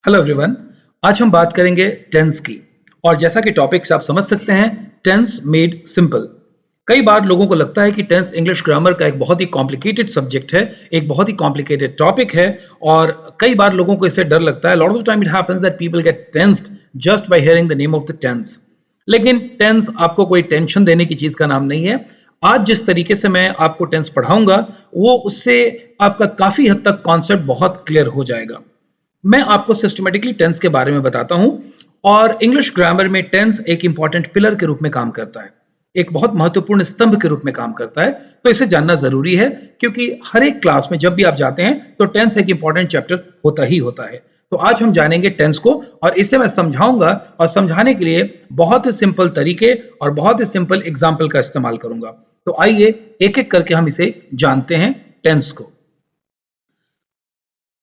Hello everyone. आज हम बात करेंगे टेंस की। और जैसा कि टॉपिक से आप समझ सकते हैं, टेंस मेड सिंपल। कई बार लोगों को लगता है कि टेंस इंग्लिश ग्रामर का एक बहुत ही कॉम्प्लिकेटेड सब्जेक्ट है, एक बहुत ही कॉम्प्लिकेटेड टॉपिक है। और कई बार लोगों को इससे डर लगता है। Lot of time it happens that people get tensed just by hearing the name of the tense. लेकिन टेंस आपको कोई टेंशन देने की चीज का नाम नहीं है। आज जिस तरीके से मैं आपको टेंस पढ़ाऊंगा, वो उससे आपका काफी हद तक कॉन्सेप्ट बहुत क्लियर हो जाएगा। मैं आपको सिस्टमेटिकली टेंस के बारे में बताता हूं। और इंग्लिश ग्रामर में टेंस एक इंपॉर्टेंट पिलर के रूप में काम करता है, एक बहुत महत्वपूर्ण स्तंभ के रूप में काम करता है। तो इसे जानना जरूरी है, क्योंकि हर एक क्लास में जब भी आप जाते हैं तो टेंस एक इंपॉर्टेंट चैप्टर होता ही होता है। तो आज हम जानेंगे टेंस को, और इसे मैं समझाऊंगा, और समझाने के लिए बहुत ही सिंपल तरीके और बहुत ही सिंपल एग्जाम्पल का इस्तेमाल करूंगा। तो आइए एक एक करके हम इसे जानते हैं, टेंस को।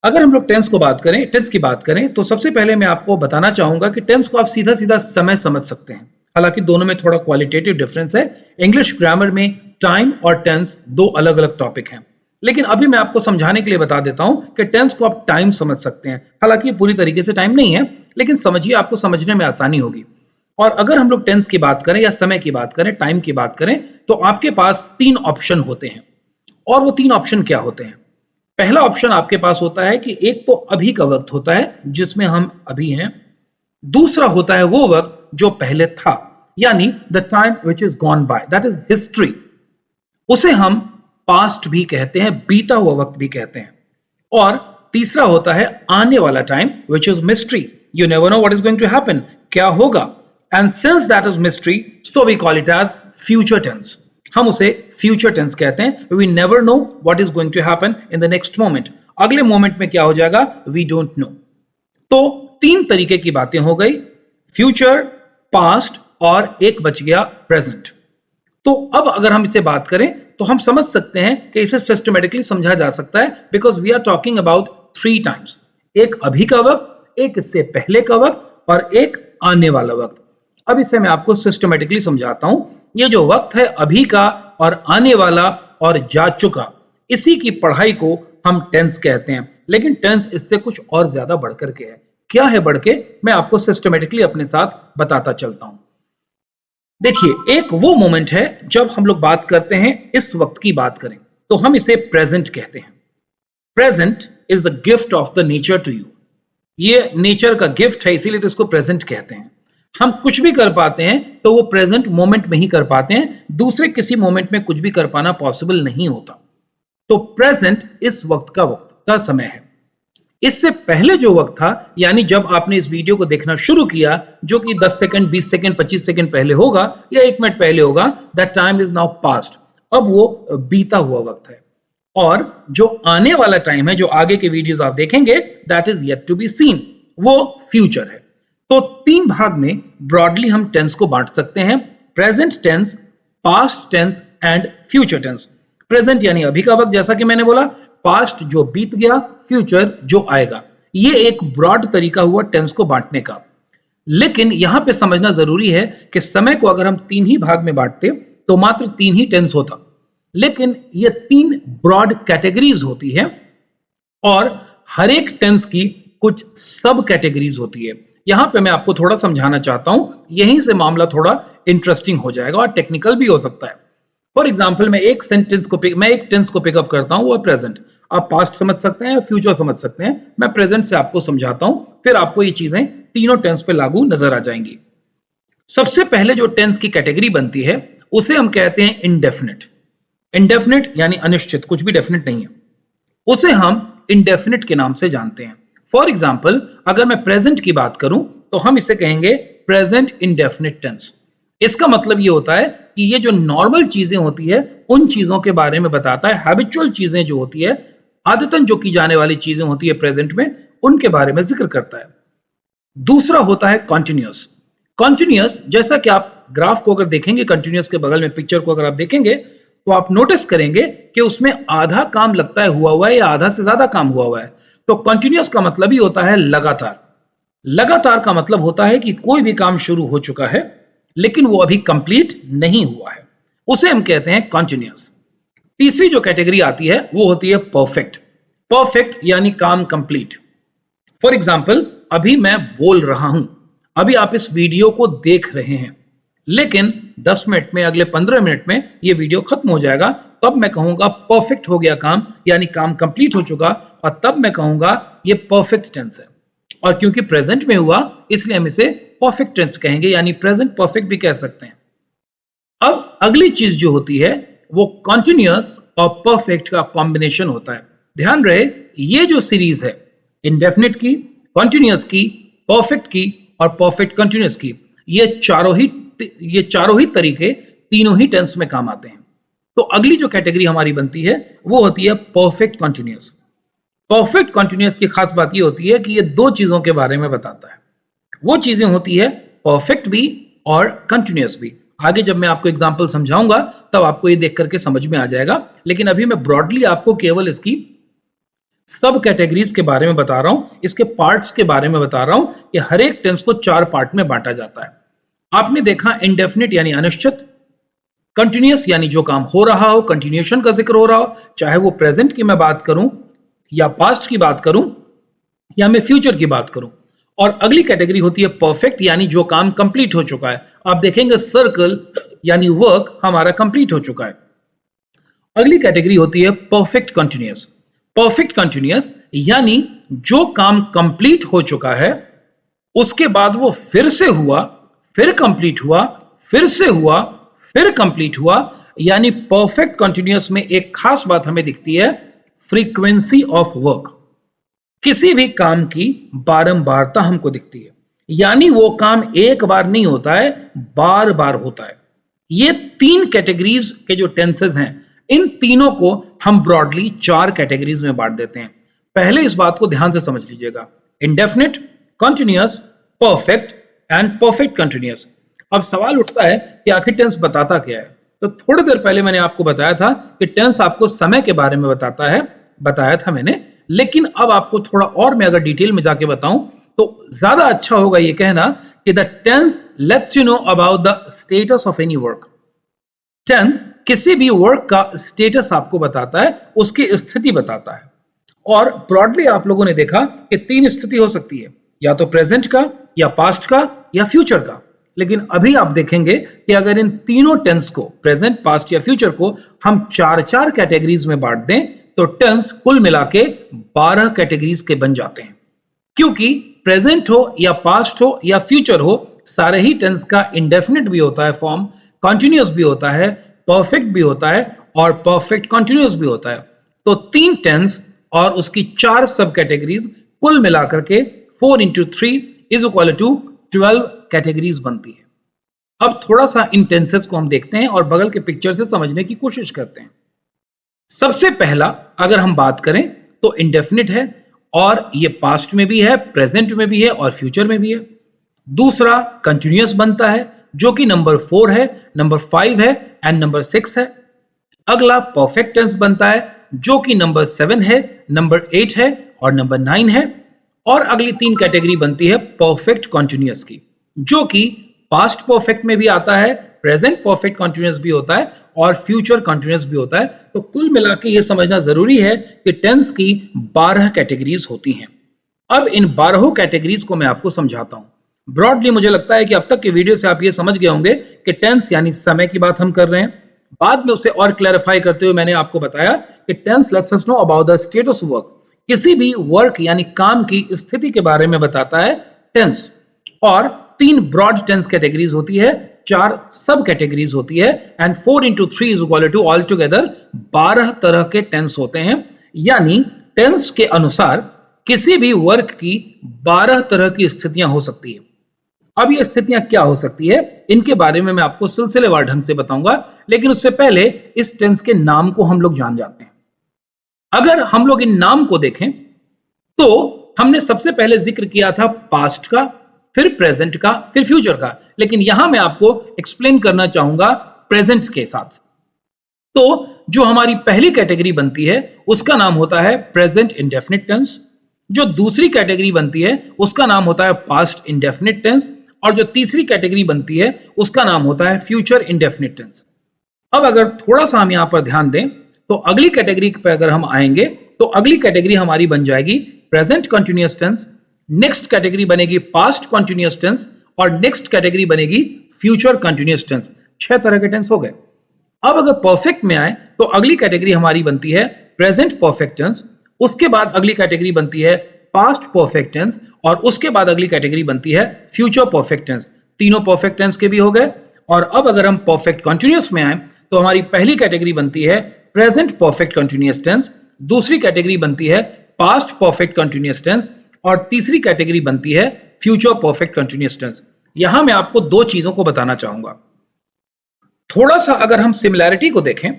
अगर हम लोग टेंस की बात करें तो सबसे पहले मैं आपको बताना चाहूंगा कि टेंस को आप सीधा सीधा समय समझ सकते हैं। हालांकि दोनों में थोड़ा क्वालिटेटिव डिफरेंस है। इंग्लिश ग्रामर में टाइम और टेंस दो अलग अलग टॉपिक हैं। लेकिन अभी मैं आपको समझाने के लिए बता देता हूं कि टेंस को आप टाइम समझ सकते हैं। हालांकि ये पूरी तरीके से टाइम नहीं है, लेकिन समझिए, आपको समझने में आसानी होगी। और अगर हम लोग टेंस की बात करें या समय की बात करें, टाइम की बात करें, तो आपके पास तीन ऑप्शन होते हैं। और वो तीन ऑप्शन क्या होते हैं? पहला ऑप्शन आपके पास होता है कि एक तो अभी का वक्त होता है जिसमें हम अभी हैं। दूसरा होता है वो वक्त जो पहले था, यानी the time which is gone by, that is history. उसे हम पास्ट भी कहते हैं, बीता हुआ वक्त भी कहते हैं। और तीसरा होता है आने वाला time, which is mystery. You never know what is going to happen, क्या होगा। And since that is mystery, so we call it as future tense. हम उसे फ्यूचर टेंस कहते हैं। We never know what is going to happen in the next moment. अगले moment में क्या हो जाएगा, वी डोंट नो। तो तीन तरीके की बातें हो गई, फ्यूचर, पास्ट, और एक बच गया प्रेजेंट। तो अब अगर हम इसे बात करें तो हम समझ सकते हैं कि इसे सिस्टमेटिकली समझा जा सकता है, because we are talking about three times. एक अभी का वक्त, एक इससे पहले का वक्त, और एक आने वाला वक्त। अब इसे मैं आपको सिस्टमेटिकली समझाता हूं। ये जो वक्त है अभी का और आने वाला और जा चुका, इसी की पढ़ाई को हम टेंस कहते हैं। लेकिन टेंस इससे कुछ और ज्यादा बढ़कर के है। क्या है बढ़ के, मैं आपको सिस्टमेटिकली अपने साथ बताता चलता हूं। देखिए, एक वो मोमेंट है जब हम लोग बात करते हैं, इस वक्त की बात करें तो हम इसे प्रेजेंट कहते हैं। Present is the gift of the nature to you. ये नेचर का गिफ्ट है, इसीलिए तो इसको प्रेजेंट कहते हैं। हम कुछ भी कर पाते हैं तो वो प्रेजेंट मोमेंट में ही कर पाते हैं, दूसरे किसी मोमेंट में कुछ भी कर पाना पॉसिबल नहीं होता। तो प्रेजेंट इस वक्त का समय है। इससे पहले जो वक्त था, यानी जब आपने इस वीडियो को देखना शुरू किया, जो कि 10 सेकंड, 20 सेकंड, 25 सेकंड पहले होगा या 1 मिनट पहले होगा, that time is now past. अब वो बीता हुआ वक्त है। और जो आने वाला टाइम है, जो आगे के वीडियोस आप देखेंगे, that is yet to be seen, वो फ्यूचर है। तो तीन भाग में ब्रॉडली हम टेंस को बांट सकते हैं, present tense, past tense and future tense. Present यानी अभी का वक्त, जैसा कि मैंने बोला, पास्ट जो बीत गया, फ्यूचर जो आएगा। ये एक ब्रॉड तरीका हुआ टेंस को बांटने का। लेकिन यहां पे समझना जरूरी है कि समय को अगर हम तीन ही भाग में बांटते तो मात्र तीन ही टेंस होता। लेकिन ये तीन ब्रॉड कैटेगरीज होती है, और हर एक टेंस की कुछ सब कैटेगरीज होती है। यहां पे मैं आपको थोड़ा समझाना चाहता हूं, यहीं से मामला थोड़ा इंटरेस्टिंग हो जाएगा और टेक्निकल भी हो सकता है। फॉर एग्जाम्पल, मैं एक टेंस को पिकअप करता हूं, वो प्रेजेंट। आप पास्ट समझ सकते हैं, फ्यूचर समझ सकते हैं। मैं प्रेजेंट से आपको समझाता हूं, फिर आपको ये चीजें तीनों टेंस पे लागू नजर आ जाएंगी। सबसे पहले जो टेंस की कैटेगरी बनती है, उसे हम कहते हैं इंडेफिनिट। इंडेफिनिट यानी अनिश्चित, कुछ भी डेफिनिट नहीं है, उसे हम इंडेफिनिट के नाम से जानते हैं। फॉर एग्जाम्पल, अगर मैं प्रेजेंट की बात करूं तो हम इसे कहेंगे प्रेजेंट इंडेफिनिट टेंस। इसका मतलब ये होता है कि ये जो नॉर्मल चीजें होती है, उन चीजों के बारे में बताता है। हैबिचुअल चीजें जो होती है, आदतन जो की जाने वाली चीजें होती है प्रेजेंट में, उनके बारे में जिक्र करता है। दूसरा होता है कॉन्टिन्यूअस। कॉन्टिन्यूअस, जैसा कि आप ग्राफ को अगर देखेंगे, कंटिन्यूअस के बगल में पिक्चर को अगर आप देखेंगे, तो आप नोटिस करेंगे कि उसमें आधा काम लगता है हुआ है या आधा से ज्यादा काम हुआ है। तो कॉन्टिन्यूअस का मतलब ही होता है लगातार। लगातार का मतलब होता है कि कोई भी काम शुरू हो चुका है लेकिन वो अभी कंप्लीट नहीं हुआ है, उसे हम कहते हैं कॉन्टिन्यूअस। तीसरी जो कैटेगरी आती है वो होती है परफेक्ट। परफेक्ट यानी काम कंप्लीट। फॉर एग्जाम्पल, अभी मैं बोल रहा हूं, अभी आप इस वीडियो को देख रहे हैं, लेकिन 10 मिनट में, अगले 15 मिनट में ये वीडियो खत्म हो जाएगा, तब मैं कहूंगा परफेक्ट हो गया काम, यानी काम कंप्लीट हो चुका, और तब मैं कहूंगा ये परफेक्ट टेंस है। और क्योंकि प्रेजेंट में हुआ इसलिए हम इसे परफेक्ट टेंस कहेंगे, यानी प्रेजेंट परफेक्ट भी कह सकते हैं। अब अगली चीज जो होती है वो कॉन्टिन्यूअस और परफेक्ट का कॉम्बिनेशन होता है। ध्यान रहे, ये जो सीरीज है इंडेफिनिट की, कॉन्टिन्यूअस की, परफेक्ट की और परफेक्ट कॉन्टिन्यूअस की, ये चारों ही तरीके तीनों ही टेंस में काम आते हैं। तो अगली जो कैटेगरी हमारी बनती है वो होती है परफेक्ट कॉन्टिन्यूअस। परफेक्ट कॉन्टिन्यूअस की खास बात ये होती है कि ये दो चीजों के बारे में बताता है। वो चीजें होती है परफेक्ट भी और कंटिन्यूअस भी। आगे जब मैं आपको एग्जांपल समझाऊंगा तब आपको ये देख करके समझ में आ जाएगा, लेकिन अभी मैं ब्रॉडली आपको केवल इसकी सब कैटेगरीज के बारे में बता रहा हूं, इसके पार्ट्स के बारे में बता रहा हूं कि हर एक टेंस को 4 पार्ट में बांटा जाता है। आपने देखा इंडेफिनिट यानी अनिश्चित, कंटिन्यूअस यानी जो काम हो रहा हो, कंटिन्यूएशन का जिक्र हो रहा हो, चाहे वो प्रेजेंट की मैं बात करूं या पास्ट की बात करूं या मैं फ्यूचर की बात करूं। और अगली कैटेगरी होती है परफेक्ट, यानी जो काम कंप्लीट हो चुका है। आप देखेंगे सर्कल यानी वर्क हमारा कंप्लीट हो चुका है। अगली कैटेगरी होती है परफेक्ट कंटिन्यूअस। परफेक्ट कंटिन्यूअस यानी जो काम कंप्लीट हो चुका है उसके बाद वो फिर से हुआ, फिर कंप्लीट हुआ, फिर से हुआ, फिर कंप्लीट हुआ। यानी परफेक्ट कंटिन्यूअस में एक खास बात हमें दिखती है, फ्रीक्वेंसी ऑफ वर्क। किसी भी काम की बारंबारता हमको दिखती है, यानी वो काम एक बार नहीं होता है, बार बार होता है। ये 3 कैटेगरीज के जो टेंसेस हैं, इन तीनों को हम ब्रॉडली 4 कैटेगरीज में बांट देते हैं। पहले इस बात को ध्यान से समझ लीजिएगा, indefinite, continuous, perfect and perfect continuous. अब सवाल उठता है कि आखिर टेंस बताता क्या है। तो थोड़ी देर पहले मैंने आपको बताया था कि टेंस आपको समय के बारे में बताता है, बताया था मैंने, लेकिन अब आपको थोड़ा और मैं अगर डिटेल में जाके बताऊं तो ज्यादा अच्छा होगा ये कहना कि the tense lets you know about the status of any work. Tense किसी भी वर्क का स्टेटस आपको बताता है, उसकी स्थिति बताता है। और ब्रॉडली आप लोगों ने देखा कि 3 स्थिति हो सकती है, या तो प्रेजेंट का, या पास्ट का, या फ्यूचर का। लेकिन अभी आप देखेंगे कि अगर इन तीनों टेंस को, प्रेजेंट, पास्ट या फ्यूचर को, हम 4-4 कैटेगरीज में बांट दें तो टेंस कुल मिला के 12 कैटेगरीज के बन जाते हैं। क्योंकि प्रेजेंट हो या पास्ट हो या फ्यूचर हो, सारे ही टेंस का इंडेफिनिट भी होता है फॉर्म, कंटिन्यूअस भी होता है, परफेक्ट भी होता है और परफेक्ट कंटिन्यूअस भी होता है। तो 3 टेंस और उसकी 4 सब कैटेगरीज कुल मिलाकर के 4 into 3 is equal to 12 categories बनती है। अब थोड़ा सा इन टेंसेस को हम देखते हैं और बगल के पिक्चर से समझने की कोशिश करते हैं। सबसे पहला अगर हम बात करें तो इंडेफिनिट है, और ये पास्ट में भी है, प्रेजेंट में भी है और फ्यूचर में भी है। दूसरा कंटिन्यूअस बनता है जो कि नंबर 4 है, नंबर 5 है एंड नंबर 6 है। अगला परफेक्ट टेंस बनता है जो कि नंबर 7 है, नंबर 8 है और नंबर 9 है। और अगली 3 कैटेगरी बनती है परफेक्ट कंटिन्यूअस की, जो कि पास्ट परफेक्ट में भी आता है, प्रेजेंट परफेक्ट कंटिन्यूअस भी होता है और फ्यूचर कंटिन्यूअस भी होता है। तो कुल मिला के ये समझना जरूरी है कि टेंस की 12 कैटेगरीज होती हैं। अब इन 12 कैटेगरीज को मैं आपको समझाता हूं। ब्रॉडली मुझे लगता है कि अब तक के वीडियो से आप ये समझ गए होंगे कि टेंस यानी समय की बात हम कर रहे हैं। बाद में उसे और क्लैरिफाई करते हुए मैंने आपको बताया कि tense lets us know about the status of work. किसी भी वर्क यानी काम की स्थिति के बारे में बताता है टेंस। और 3 ब्रॉड टेंस कैटेगरीज होती है, 4 सब कैटेगरीज होती है and 4 into 3 is equal to all together 12 तरह के टेंस होते हैं। यानी टेंस के अनुसार किसी भी वर्क की 12 तरह की स्थितियां हो सकती है। अब ये स्थितियां क्या हो सकती है, इनके बारे में मैं आपको सिलसिलेवार ढंग से बताऊंगा, लेकिन उससे पहले इस टेंस के नाम को हम लोग जान जाते हैं। अगर हम लोग इन नाम को देखें तो हमने सबसे पहले जिक्र किया था पास्ट का, फिर प्रेजेंट का, फिर फ्यूचर का, लेकिन यहां मैं आपको एक्सप्लेन करना चाहूंगा प्रेजेंट के साथ। तो जो हमारी पहली कैटेगरी बनती है उसका नाम होता है प्रेजेंट इंडेफिनिट टेंस। जो दूसरी कैटेगरी बनती है उसका नाम होता है पास्ट इंडेफिनिट टेंस, और जो तीसरी कैटेगरी बनती है उसका नाम होता है फ्यूचर इंडेफिनिट टेंस। अब अगर थोड़ा सा हम यहां पर ध्यान दें तो अगली कैटेगरी पर अगर हम आएंगे तो अगली कैटेगरी हमारी बन जाएगी present continuous tense, next category बनेगी पास्ट कंटिन्यूअस टेंस और नेक्स्ट कैटेगरी बनेगी फ्यूचर कंटिन्यूअस टेंस। 6 तरह के टेंस हो गए। अब अगर परफेक्ट में आए तो अगली कैटेगरी हमारी बनती है प्रेजेंट परफेक्ट टेंस, उसके बाद अगली कैटेगरी बनती है पास्ट परफेक्ट टेंस और उसके बाद अगली कैटेगरी बनती है फ्यूचर परफेक्ट टेंस। तीनों परफेक्ट टेंस के भी हो गए। और अब अगर हम परफेक्ट कंटिन्यूअस में आए तो हमारी पहली कैटेगरी बनती है प्रेजेंट परफेक्ट कंटिन्यूअस टेंस, दूसरी कैटेगरी बनती है पास्ट परफेक्ट कंटिन्यूअस टेंस और तीसरी कैटेगरी बनती है फ्यूचर परफेक्ट कंटिन्यूअस टेंस। यहां मैं आपको दो चीजों को बताना चाहूंगा। थोड़ा सा अगर हम सिमिलैरिटी को देखें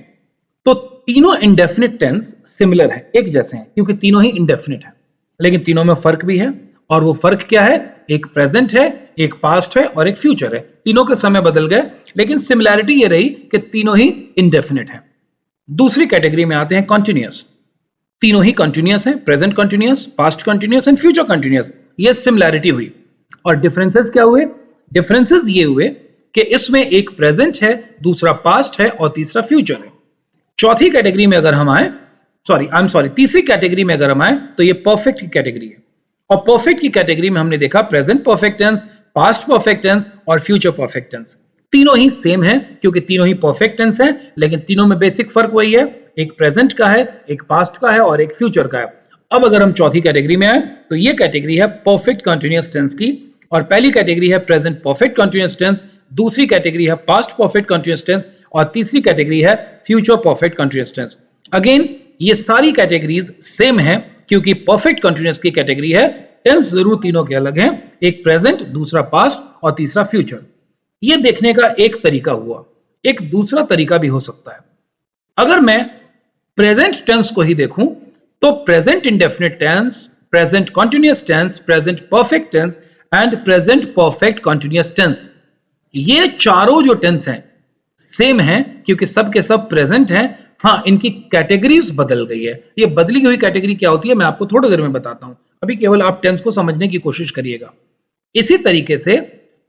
तो तीनों इंडेफिनिट टेंस सिमिलर है, एक जैसे हैं, क्योंकि तीनों ही इंडेफिनिट है। लेकिन तीनों में फर्क भी है और वो फर्क क्या है? एक प्रेजेंट है, एक पास्ट है और एक फ्यूचर है। तीनों के समय बदल गए लेकिन सिमिलैरिटी ये रही कि तीनों ही इंडेफिनिट है। दूसरी कैटेगरी में आते हैं कॉन्टिन्यूअस। तीनों ही कंटिन्यूअस हैं, present continuous, past continuous and future continuous. ये सिमिलैरिटी हुई। और डिफरेंसेस क्या हुए? डिफरेंसेस ये हुए कि इसमें एक प्रेजेंट है, दूसरा पास्ट है और तीसरा फ्यूचर है। चौथी कैटेगरी में अगर हम आए, तीसरी कैटेगरी में अगर हम आए तो ये परफेक्ट की कैटेगरी है। और परफेक्ट की कैटेगरी में हमने देखा present perfect tense, past perfect tense और फ्यूचर परफेक्ट टेंस। तीनों ही सेम है क्योंकि तीनों ही परफेक्ट टेंस है, लेकिन तीनों में बेसिक फर्क वही है, एक प्रेजेंट का है, एक पास्ट का है और एक फ्यूचर का है। अब अगर हम चौथी कैटेगरी में आए तो ये कैटेगरी है परफेक्ट कंटिन्यूअस टेंस की। और पहली कैटेगरी है प्रेजेंट परफेक्ट कंटिन्यूअस टेंस, दूसरी कैटेगरी है पास्ट परफेक्ट कंटिन्यूअस टेंस और तीसरी कैटेगरी है future perfect continuous tense. Again ये सारी कैटेगरीज सेम है क्योंकि परफेक्ट कंटिन्यूअस की कैटेगरी है, टेंस जरूर तीनों के अलग हैं, एक प्रेजेंट, दूसरा पास्ट और तीसरा फ्यूचर। ये देखने का एक तरीका हुआ। एक दूसरा तरीका भी हो सकता है। अगर मैं प्रेजेंट टेंस को ही देखूं तो present indefinite tense, present continuous tense, present perfect tense and present perfect continuous tense, ये चारों जो टेंस हैं सेम हैं क्योंकि सब के सब प्रेजेंट हैं। हाँ, इनकी कैटेगरीज बदल गई है। ये बदली हुई कैटेगरी क्या होती है मैं आपको थोड़ी देर में बताता हूं। अभी केवल आप टेंस को समझने की कोशिश करिएगा। इसी तरीके से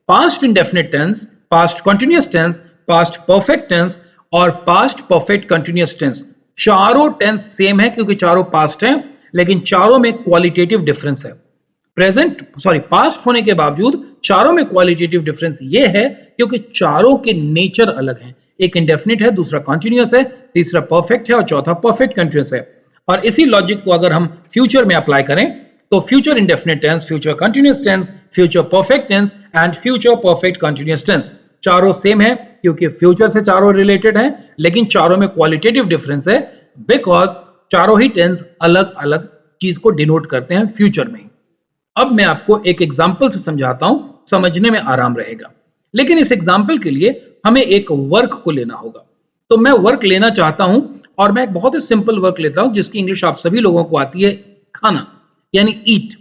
past indefinite tense, past continuous tense, past perfect tense और पास्ट परफेक्ट कंटिन्यूअस टेंस, चारों टेंस सेम है क्योंकि चारों पास्ट हैं, लेकिन चारों में क्वालिटेटिव डिफरेंस है। पास्ट होने के बावजूद चारों में क्वालिटेटिव डिफरेंस ये है क्योंकि चारों के नेचर अलग हैं। एक इंडेफिनिट है, दूसरा कंटिन्यूअस है, तीसरा परफेक्ट है और चौथा परफेक्ट कंटिन्यूअस है। और इसी लॉजिक को अगर हम फ्यूचर में अप्लाई करें तो future indefinite tense, future continuous tense, future perfect tense and future perfect continuous tense, चारों सेम है क्योंकि फ्यूचर से चारों रिलेटेड है, लेकिन चारों में क्वालिटेटिव डिफरेंस है बिकॉज चारों ही टेंस अलग अलग चीज को डिनोट करते हैं फ्यूचर में। अब मैं आपको एक एग्जाम्पल से समझाता हूं, समझने में आराम रहेगा। लेकिन इस एग्जाम्पल के लिए हमें एक वर्क को लेना होगा। तो मैं वर्क लेना चाहता हूं और मैं एक बहुत ही सिंपल वर्क लेता हूं जिसकी इंग्लिश आप सभी लोगों को आती है, खाना यानी ईट।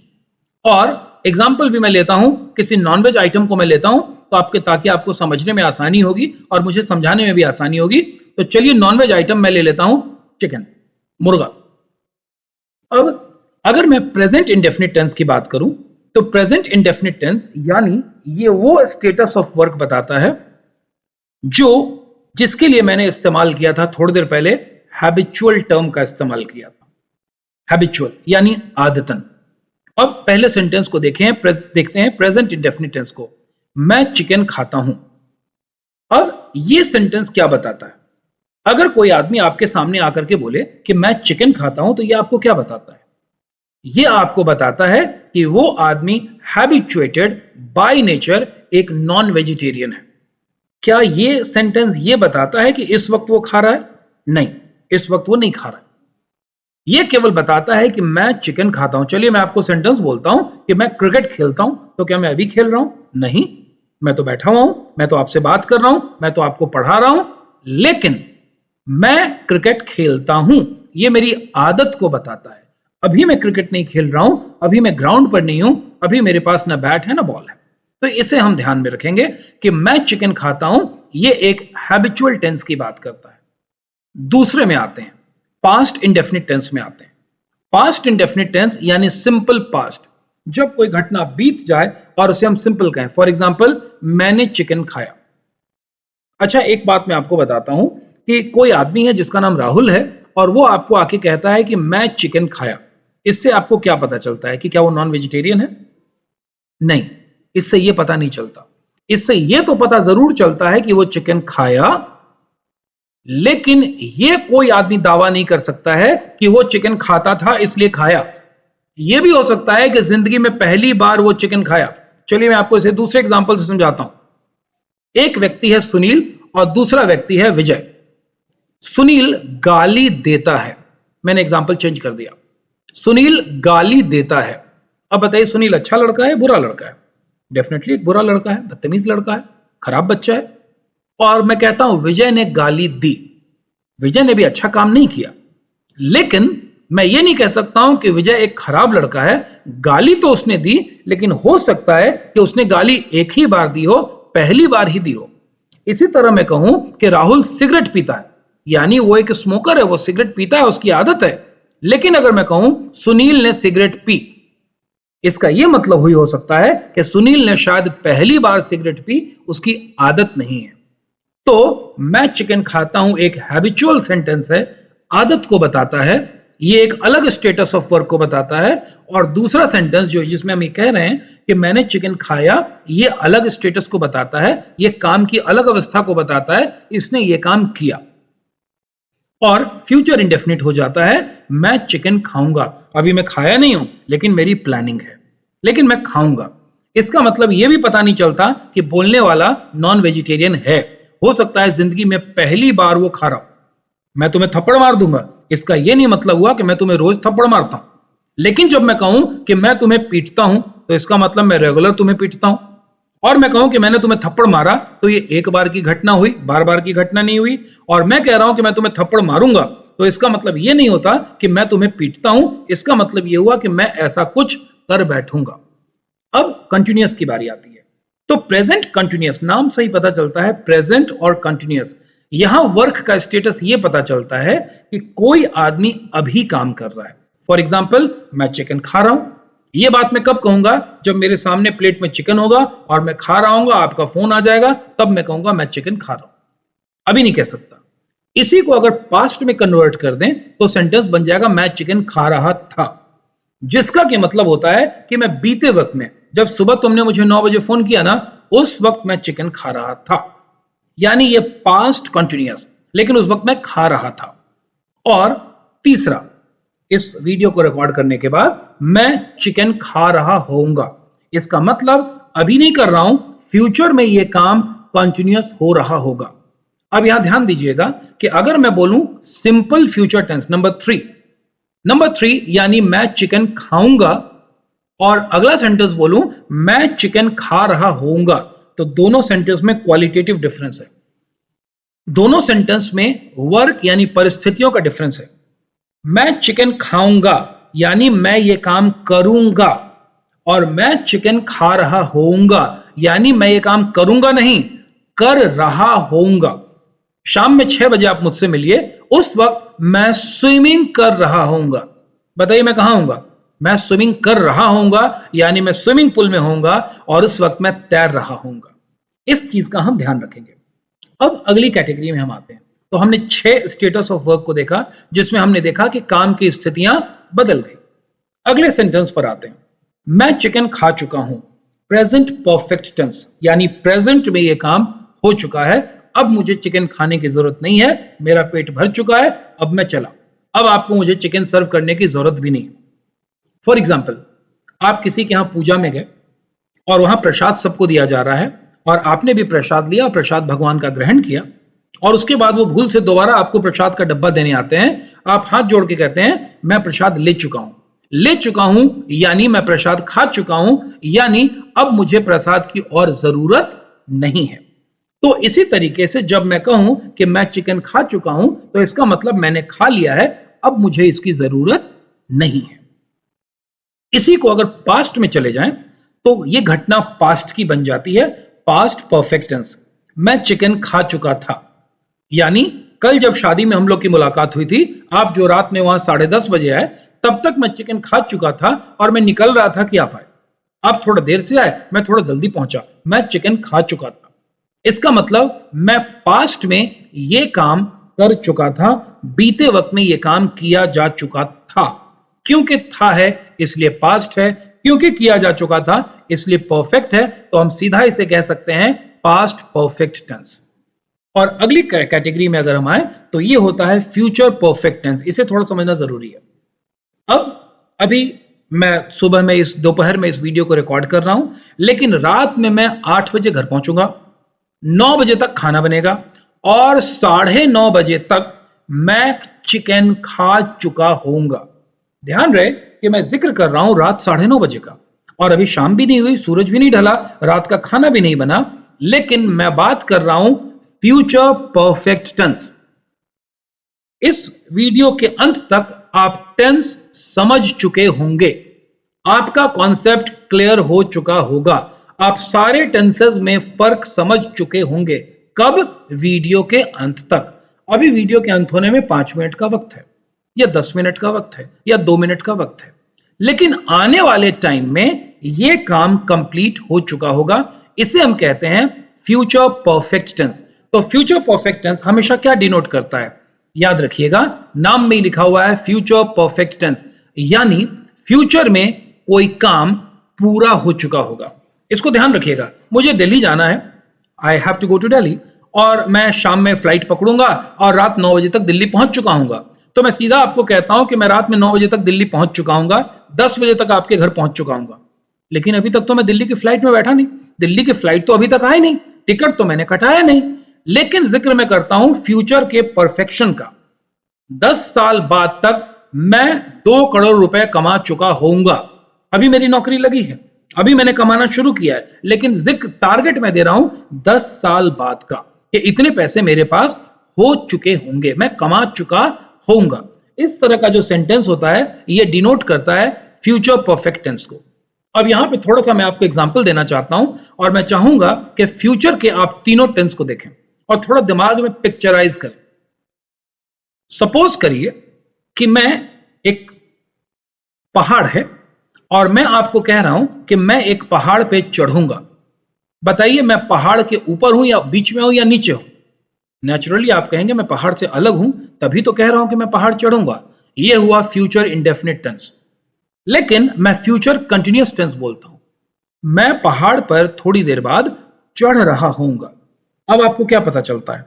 और एग्जाम्पल भी मैं लेता हूं, किसी नॉनवेज आइटम को मैं लेता हूं तो ताकि आपको समझने में आसानी होगी और मुझे समझाने में भी आसानी होगी। तो चलिए नॉनवेज आइटम मैं ले लेता हूं, चिकन, मुर्गा। अब अगर मैं प्रेजेंट इंडेफिनिट टेंस की बात करूं तो प्रेजेंट इंडेफिनिट टेंस यानी ये वो स्टेटस ऑफ वर्क बताता है जिसके लिए मैंने इस्तेमाल किया था थोड़ी देर पहले, हैबिचुअल टर्म का इस्तेमाल किया था। हैबिचुअल यानी आदतन। अब पहले सेंटेंस को देखते हैं प्रेजेंट इंडेफिनिट टेंस को। मैं चिकन खाता हूं। अब ये सेंटेंस क्या बताता है? अगर कोई आदमी आपके सामने आकर के बोले कि मैं चिकन खाता हूं तो ये आपको क्या बताता है? ये आपको बताता है कि वो आदमी हैबिचुएटेड बाय नेचर एक नॉन वेजिटेरियन है। क्या ये सेंटेंस ये बताता है कि इस वक्त वो खा रहा है? नहीं, इस वक्त वो नहीं खा रहा है। ये केवल बताता है कि मैं चिकन खाता हूं। चलिए मैं आपको सेंटेंस बोलता हूं कि मैं क्रिकेट खेलता हूं, तो क्या मैं अभी खेल रहा हूं? नहीं, मैं तो बैठा हुआ हूं, मैं तो आपसे बात कर रहा हूं, मैं तो आपको पढ़ा रहा हूं, लेकिन मैं क्रिकेट खेलता हूं, ये मेरी आदत को बताता है। अभी मैं क्रिकेट नहीं खेल रहा हूं, अभी मैं ग्राउंड पर नहीं हूं, अभी मेरे पास ना बैट है ना बॉल है। तो इसे हम ध्यान में रखेंगे कि मैं चिकन खाता हूं, ये एक हैबिचुअल टेंस की बात करता है। दूसरे में आते हैं, पास्ट इंडेफिनिट टेंस में आते हैं। पास्ट इंडेफिनिट टेंस यानी सिंपल पास्ट, जब कोई घटना बीत जाए और उसे हम सिंपल कहें। फॉर एग्जाम्पल, मैंने चिकन खाया। अच्छा, एक बात मैं आपको बताता हूं कि कोई आदमी है जिसका नाम राहुल है और वो आपको आके कहता है कि मैं चिकन खाया। इससे आपको क्या पता चलता है कि क्या वो नॉन वेजिटेरियन है? नहीं, इससे ये पता नहीं चलता। इससे ये तो पता जरूर चलता है कि वो चिकन खाया, लेकिन ये कोई आदमी दावा नहीं कर सकता है कि वो चिकन खाता था इसलिए खाया। ये भी हो सकता है कि जिंदगी में पहली बार वो चिकन खाया। चलिए मैं आपको इसे दूसरे एग्जांपल से समझाता हूं। एक व्यक्ति है सुनील और दूसरा व्यक्ति है विजय। सुनील गाली देता है, मैंने एग्जांपल चेंज कर दिया। सुनील गाली देता है। अब बताइए सुनील अच्छा लड़का है बुरा लड़का है? डेफिनेटली एक बुरा लड़का है, बदतमीज लड़का है, खराब बच्चा है। और मैं कहता हूं विजय ने गाली दी, विजय ने भी अच्छा काम नहीं किया, लेकिन मैं ये नहीं कह सकता हूं कि विजय एक खराब लड़का है। गाली तो उसने दी, लेकिन हो सकता है कि उसने गाली एक ही बार दी हो, पहली बार ही दी हो। इसी तरह मैं कहूं कि राहुल सिगरेट पीता है, यानी वो एक स्मोकर है, वो सिगरेट पीता है, उसकी आदत है। लेकिन अगर मैं कहूं सुनील ने सिगरेट पी, इसका यह मतलब हुई हो सकता है कि सुनील ने शायद पहली बार सिगरेट पी, उसकी आदत नहीं है। तो मैं चिकन खाता हूं एक हैबिचुअल सेंटेंस है, आदत को बताता है, ये एक अलग स्टेटस ऑफ वर्क को बताता है। और दूसरा सेंटेंस जो जिसमें हम ये कह रहे हैं कि मैंने चिकन खाया, ये अलग स्टेटस को बताता है, ये काम की अलग अवस्था को बताता है, इसने ये काम किया। और फ्यूचर इंडेफिनिट हो जाता है, मैं चिकन खाऊंगा। अभी मैं खाया नहीं हूं, लेकिन मेरी प्लानिंग है, लेकिन मैं खाऊंगा। इसका मतलब यह भी पता नहीं चलता कि बोलने वाला नॉन वेजिटेरियन है। हो सकता है जिंदगी में पहली बार वो खा रहा हो। मैं तुम्हें थप्पड़ मार दूंगा, इसका यह नहीं मतलब हुआ कि मैं तुम्हें रोज थप्पड़ मारता हूं। लेकिन जब मैं कहूं कि मैं तुम्हें पीटता हूं, तो इसका मतलब मैं रेगुलर तुम्हें पीटता हूं। और मैं कहूं कि मैंने तुम्हें थप्पड़ मारा, तो ये एक बार की घटना हुई, बार बार की घटना नहीं हुई। और मैं कह रहा हूं कि मैं तुम्हें थप्पड़ मारूंगा, तो इसका मतलब ये नहीं होता कि मैं तुम्हें पीटता हूं, इसका मतलब ये हुआ कि मैं ऐसा कुछ कर बैठूंगा। अब कंटिन्यूअस की बारी आती है। तो प्रेजेंट कंटिन्यूअस, नाम से ही पता चलता है प्रेजेंट और कंटिन्यूअस। यहां वर्क का स्टेटस ये पता चलता है कि कोई आदमी अभी काम कर रहा है। फॉर एग्जाम्पल, मैं चिकन खा रहा हूं। ये बात मैं कब कहूंगा? जब मेरे सामने प्लेट में चिकन होगा और मैं खा रहा हूंगा, आपका फोन आ जाएगा, तब मैं कहूंगा मैं चिकन खा रहा हूं। अभी नहीं कह सकता। इसी को अगर पास्ट में कन्वर्ट कर दें तो सेंटेंस बन जाएगा मैं चिकन खा रहा था, जिसका क्या मतलब होता है कि मैं बीते वक्त में, जब सुबह तुमने मुझे 9 बजे फोन किया ना, उस वक्त मैं चिकन खा रहा था। यानी ये पास्ट कंटिन्यूअस, लेकिन उस वक्त मैं खा रहा था। और तीसरा, इस वीडियो को रिकॉर्ड करने के बाद मैं चिकन खा रहा होऊंगा, इसका मतलब अभी नहीं कर रहा हूं, फ्यूचर में यह काम कंटिन्यूअस हो रहा होगा। अब यहां ध्यान दीजिएगा कि अगर मैं बोलूं सिंपल फ्यूचर टेंस नंबर 3 यानी मैं चिकन खाऊंगा, और अगला सेंटेंस बोलूं मैं चिकन खा रहा होऊंगा, तो दोनों सेंटेंस में क्वालिटेटिव डिफरेंस है। दोनों सेंटेंस में वर्क यानी परिस्थितियों का डिफरेंस है। मैं चिकन खाऊंगा यानी मैं ये काम करूंगा, और मैं चिकन खा रहा होऊंगा यानी मैं ये काम करूंगा नहीं, कर रहा होऊंगा। शाम में 6 बजे आप मुझसे मिलिए, उस वक्त मैं स्विमिंग कर रहा होऊंगा। बताइए मैं कहां होऊंगा? मैं स्विमिंग कर रहा होऊंगा, यानी मैं स्विमिंग पूल में होऊंगा, और उस वक्त मैं तैर रहा होऊंगा। इस चीज का हम ध्यान रखेंगे। अब अगली कैटेगरी में हम आते हैं। तो हमने 6 स्टेटस ऑफ वर्क को देखा, जिसमें हमने देखा कि काम की स्थितियां बदल गई। अगले सेंटेंस पर आते हैं। मैं चिकन खा चुका हूं, प्रेजेंट परफेक्ट टेंस, यानी प्रेजेंट में यह काम हो चुका है, अब मुझे चिकन खाने की जरूरत नहीं है, मेरा पेट भर चुका है, अब मैं चला, अब आपको मुझे चिकन सर्व करने की जरूरत भी नहीं। फॉर एग्जाम्पल, आप किसी के यहां पूजा में गए और वहां प्रसाद सबको दिया जा रहा है, और आपने भी प्रसाद लिया, प्रसाद भगवान का ग्रहण किया, और उसके बाद वो भूल से दोबारा आपको प्रसाद का डब्बा देने आते हैं। आप हाथ जोड़ के कहते हैं मैं प्रसाद ले चुका हूं, यानी मैं प्रसाद खा चुका हूं, यानी अब मुझे प्रसाद की और जरूरत नहीं है। तो इसी तरीके से जब मैं कहूं कि मैं चिकन खा चुका हूं, तो इसका मतलब मैंने खा लिया है, अब मुझे इसकी जरूरत नहीं है। इसी को अगर पास्ट में चले जाएं तो यह घटना पास्ट की बन जाती है, पास्ट परफेक्ट टेंस। मैं चिकन खा चुका था, यानी कल जब शादी में हम लोग की मुलाकात हुई थी, आप जो रात में वहां 10:30 बजे आए, तब तक मैं चिकन खा चुका था और मैं निकल रहा था कि आप आए। आप थोड़ा देर से आए, मैं थोड़ा जल्दी पहुंचा, मैं चिकन खा चुका था। इसका मतलब मैं पास्ट में यह काम कर चुका था, बीते वक्त में यह काम किया जा चुका था। क्योंकि था है इसलिए पास्ट है, क्योंकि किया जा चुका था इसलिए परफेक्ट है, तो हम सीधा इसे कह सकते हैं पास्ट परफेक्ट टेंस। और अगली कैटेगरी में अगर हम आए तो ये होता है फ्यूचर परफेक्ट टेंस। इसे थोड़ा समझना जरूरी है। अब अभी मैं सुबह में इस दोपहर में इस वीडियो को रिकॉर्ड कर रहा हूं, लेकिन रात में मैं 8 बजे घर पहुंचूंगा, 9 बजे तक खाना बनेगा और 9:30 बजे तक मैं चिकन खा चुका होऊंगा। ध्यान रहे कि मैं जिक्र कर रहा हूं रात 9:30 बजे का, और अभी शाम भी नहीं हुई, सूरज भी नहीं ढला, रात का खाना भी नहीं बना, लेकिन मैं बात कर रहा हूं फ्यूचर परफेक्ट टेंस। इस वीडियो के अंत तक आप टेंस समझ चुके होंगे, आपका कॉन्सेप्ट क्लियर हो चुका होगा, आप सारे टेंसेस में फर्क समझ चुके होंगे। कब? वीडियो के अंत तक। अभी वीडियो के अंत होने में 5 मिनट का वक्त है, या 10 मिनट का वक्त है, या 2 मिनट का वक्त है, लेकिन आने वाले टाइम में यह काम कंप्लीट हो चुका होगा। इसे हम कहते हैं फ्यूचर परफेक्ट टेंस। तो फ्यूचर परफेक्ट टेंस हमेशा क्या डिनोट करता है? याद रखिएगा, नाम में ही लिखा हुआ है फ्यूचर परफेक्ट टेंस, यानी फ्यूचर में कोई काम पूरा हो चुका होगा। इसको ध्यान रखिएगा। मुझे दिल्ली जाना है, I have to go to Delhi, और मैं शाम में फ्लाइट पकड़ूंगा और रात 9 बजे तक दिल्ली पहुंच चुका हूंगा। तो मैं सीधा आपको कहता हूं कि मैं रात में 9 बजे तक दिल्ली पहुंच चुका हूंगा, 10 बजे तक आपके घर पहुंच चुका हूंगा। लेकिन अभी तक तो मैं दिल्ली की फ्लाइट में बैठा नहीं, दिल्ली की फ्लाइट तो अभी तक आई नहीं, टिकट तो मैंने कटाया नहीं। लेकिन जिक्र मैं करता हूं फ्यूचर के परफेक्शन का। 10 साल बाद तक मैं 2 करोड़ रुपए कमा चुका होऊंगा। अभी मेरी नौकरी लगी है, अभी मैंने कमाना शुरू किया है, लेकिन जिक्र टारगेट मैं दे रहा हूं 10 साल बाद का, कि इतने पैसे मेरे पास हो चुके होंगे, मैं कमा चुका होऊंगा। इस तरह का जो सेंटेंस होता है ये डिनोट करता है फ्यूचर परफेक्ट टेंस को। अब यहां पे थोड़ा सा मैं आपको एग्जांपल देना चाहता हूं, और मैं चाहूंगा कि फ्यूचर के आप तीनों टेंस को देखें और थोड़ा दिमाग में पिक्चराइज करें। सपोज करिए कि मैं एक पहाड़ है और मैं आपको कह रहा हूं कि मैं एक पहाड़ पे चढ़ूंगा। बताइए, मैं पहाड़ के ऊपर हूं या बीच में हूं या नीचे हूं? नेचुरली आप कहेंगे मैं पहाड़ से अलग हूं, तभी तो कह रहा हूं कि मैं पहाड़ चढ़ूंगा। यह हुआ फ्यूचर इंडेफिनिट टेंस। लेकिन मैं फ्यूचर कंटिन्यूअस टेंस बोलता हूं। मैं पहाड़ पर थोड़ी देर बाद चढ़ रहा होऊंगा। अब आपको क्या पता चलता है?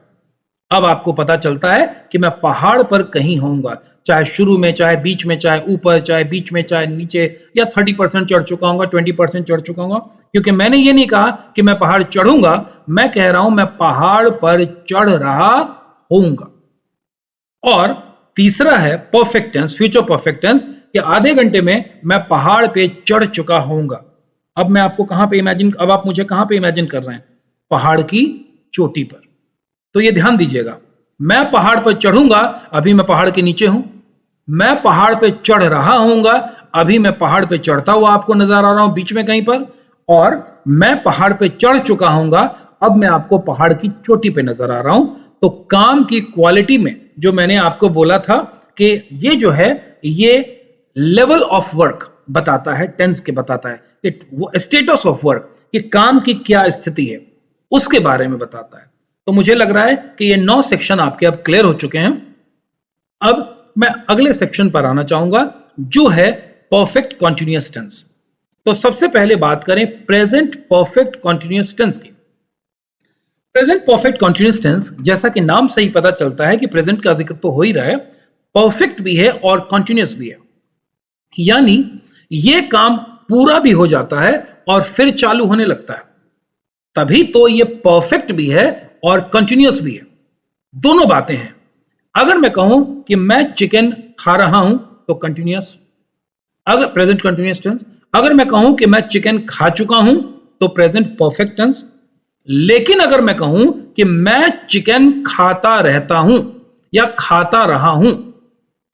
अब आपको पता चलता है कि मैं पहाड़ पर कहीं होऊंगा, चाहे शुरू में, चाहे बीच में, चाहे ऊपर, चाहे बीच में, चाहे नीचे, या 30% चढ़ चुका हूंगा, 20% चढ़ चुका हूंगा। क्योंकि मैंने ये नहीं कहा कि मैं पहाड़ चढ़ूंगा, मैं कह रहा हूं मैं पहाड़ पर चढ़ रहा होऊंगा। और तीसरा है perfect tense, future perfect tense, कि आधे घंटे में मैं पहाड़ पे चढ़ चुका होऊंगा। अब मैं आपको कहां पे इमेजिन, अब आप मुझे कहां पे इमेजिन कर रहे हैं? पहाड़ की चोटी पर। तो ये ध्यान दीजिएगा, मैं पहाड़ पर चढ़ूंगा, अभी मैं पहाड़ के नीचे हूं। मैं पहाड़ पे चढ़ रहा होऊंगा, अभी मैं पहाड़ पे चढ़ता हुआ आपको नजर आ रहा हूं बीच में कहीं पर। और मैं पहाड़ पे चढ़ चुका होऊंगा, अब मैं आपको पहाड़ की चोटी पे नजर आ रहा हूं। तो काम की क्वालिटी में जो मैंने आपको बोला था कि ये जो है ये लेवल ऑफ वर्क बताता है, टेंस के बताता है कि वो स्टेटस ऑफ वर्क, कि काम की क्या स्थिति है उसके बारे में बताता है। तो मुझे लग रहा है कि ये 9 सेक्शन आपके अब क्लियर हो चुके हैं। अब मैं अगले सेक्शन पर आना चाहूंगा जो है परफेक्ट कॉन्टिन्यूअस टेंस। तो सबसे पहले बात करें प्रेजेंट परफेक्ट कॉन्टिन्यूअस टेंस की। प्रेजेंट परफेक्ट कॉन्टिन्यूअस टेंस, जैसा कि नाम से ही पता चलता है कि प्रेजेंट का जिक्र तो हो ही रहा है, परफेक्ट भी है और कॉन्टिन्यूअस भी है। यानी ये काम पूरा भी हो जाता है और फिर चालू होने लगता है, तभी तो ये परफेक्ट भी है और कंटिन्यूअस भी है। दोनों बातें हैं। अगर मैं कहूं कि मैं चिकन खा रहा हूं तो कंटिन्यूअस, अगर प्रेजेंट कंटिन्यूअस टेंस। अगर मैं कहूं कि मैं चिकन खा चुका हूं तो प्रेजेंट परफेक्ट टेंस। लेकिन अगर मैं कहूं कि मैं चिकन खाता रहता हूं या खाता रहा हूं,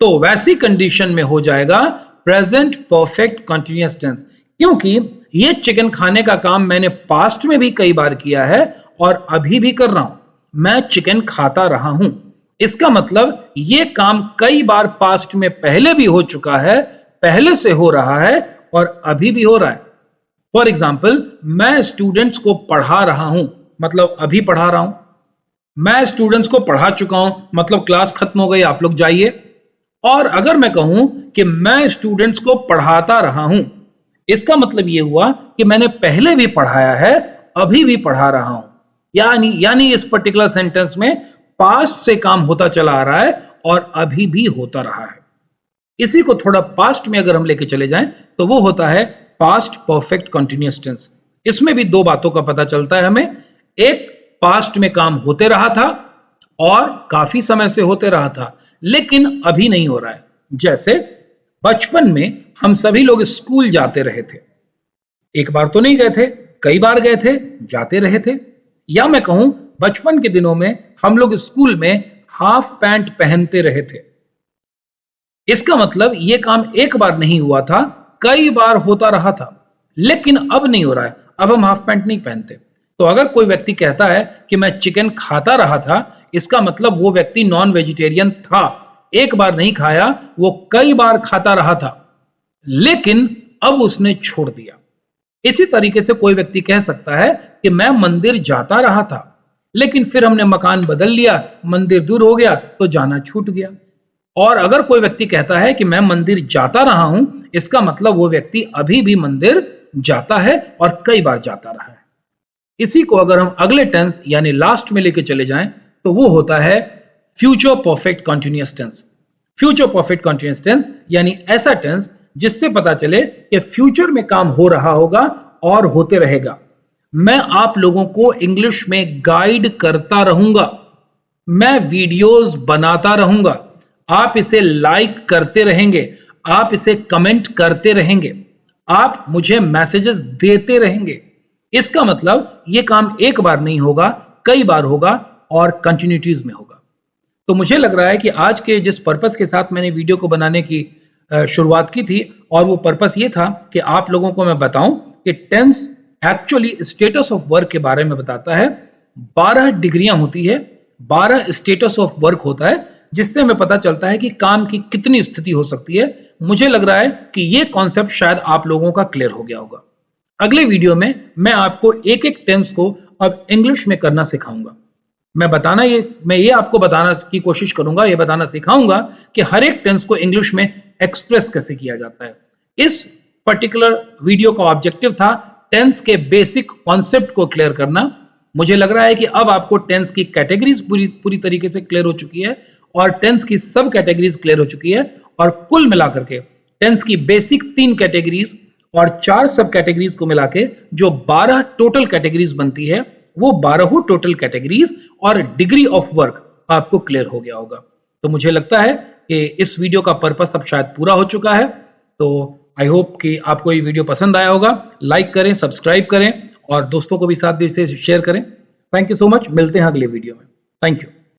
तो वैसी कंडीशन में हो जाएगा प्रेजेंट परफेक्ट कंटिन्यूअस टेंस, क्योंकि ये चिकन खाने का काम मैंने पास्ट में भी कई बार किया है और अभी भी कर रहा हूं। मैं चिकन खाता रहा हूं, इसका मतलब ये काम कई बार पास्ट में पहले भी हो चुका है, पहले से हो रहा है और अभी भी हो रहा है। फॉर एग्जाम्पल, मैं स्टूडेंट्स को पढ़ा रहा हूं, मतलब अभी पढ़ा रहा हूं। मैं स्टूडेंट्स को पढ़ा चुका हूं, मतलब क्लास खत्म हो गई, आप लोग जाइए। और अगर मैं कहूं कि मैं स्टूडेंट्स को पढ़ाता रहा हूं, इसका मतलब ये हुआ कि मैंने पहले भी पढ़ाया है, अभी भी पढ़ा रहा हूं। यानी इस पर्टिकुलर सेंटेंस में पास्ट से काम होता चला आ रहा है और अभी भी होता रहा है। इसी को थोड़ा पास्ट में अगर हम लेके चले जाएं तो वो होता है पास्ट परफेक्ट कंटिन्यूअस टेंस। इसमें भी दो बातों का पता चलता है हमें। एक, पास्ट में काम होते रहा था और काफी समय से होते रहा था, लेकिन अभी नहीं हो रहा है। जैसे बचपन में हम सभी लोग स्कूल जाते रहे थे। एक बार तो नहीं गए थे, कई बार गए थे, जाते रहे थे। या मैं कहूं, बचपन के दिनों में हम लोग स्कूल में हाफ पैंट पहनते रहे थे। इसका मतलब ये काम एक बार नहीं हुआ था, कई बार होता रहा था, लेकिन अब नहीं हो रहा है। अब हम हाफ पैंट नहीं पहनते। तो अगर कोई व्यक्ति कहता है कि मैं चिकन खाता रहा था, इसका मतलब वो व्यक्ति नॉन वेजिटेरियन था। एक बार नहीं खाया, वो कई बार खाता रहा था, लेकिन अब उसने छोड़ दिया। इसी तरीके से कोई व्यक्ति कह सकता है कि मैं मंदिर जाता रहा था, लेकिन फिर हमने मकान बदल लिया, मंदिर दूर हो गया तो जाना छूट गया। और अगर कोई व्यक्ति कहता है कि मैं मंदिर जाता रहा हूं, इसका मतलब वो व्यक्ति अभी भी मंदिर जाता है और कई बार जाता रहा है। इसी को अगर हम अगले टेंस यानी लास्ट में लेके चले जाएं तो वो होता है future perfect continuous tense. Future perfect continuous tense यानी ऐसा टेंस जिससे पता चले कि फ्यूचर में काम हो रहा होगा और होते रहेगा। मैं आप लोगों को इंग्लिश में गाइड करता रहूंगा, मैं वीडियोस बनाता रहूंगा, आप इसे लाइक करते रहेंगे, आप इसे कमेंट करते रहेंगे, आप मुझे मैसेजेस देते रहेंगे। इसका मतलब ये काम एक बार नहीं होगा, कई बार होगा और कंटिन्यूटीज में होगा। तो मुझे लग रहा है कि आज के जिस पर्पस के साथ मैंने वीडियो को बनाने की शुरुआत की थी, और वो पर्पस ये था कि आप लोगों को मैं बताऊं कि tense actually status of work के बारे में बताता है। 12 डिग्रियां होती है, 12 स्टेटस ऑफ वर्क होता है, जिससे हमें पता चलता है कि काम की कितनी स्थिति हो सकती है। मुझे लग रहा है कि ये कॉन्सेप्ट शायद आप लोगों का क्लियर हो गया होगा। अगले वीडियो में मैं आपको एक एक टेंस को अब इंग्लिश में करना सिखाऊंगा। मैं ये आपको बताना की कोशिश करूंगा, ये बताना सिखाऊंगा कि हर एक टेंस को इंग्लिश में एक्सप्रेस कैसे किया जाता है। इस पर्टिकुलर वीडियो का ऑब्जेक्टिव था टेंस के बेसिक कॉन्सेप्ट को क्लियर करना। मुझे लग रहा है कि अब आपको टेंस की कैटेगरीज पूरी तरीके से क्लियर हो चुकी है और टेंस की सब कैटेगरीज क्लियर हो चुकी है, और कुल मिलाकर के टेंस की बेसिक 3 कैटेगरीज और 4 सब कैटेगरीज को मिला के जो 12 टोटल कैटेगरीज बनती है, वो 12 टोटल कैटेगरीज और डिग्री ऑफ वर्क आपको क्लियर हो गया होगा। तो मुझे लगता है कि इस वीडियो का पर्पस अब शायद पूरा हो चुका है। तो आई होप कि आपको ये वीडियो पसंद आया होगा। लाइक करें, सब्सक्राइब करें और दोस्तों को भी साथ भी इसे शेयर करें। Thank you so much. मिलते हैं अगले वीडियो में। Thank you.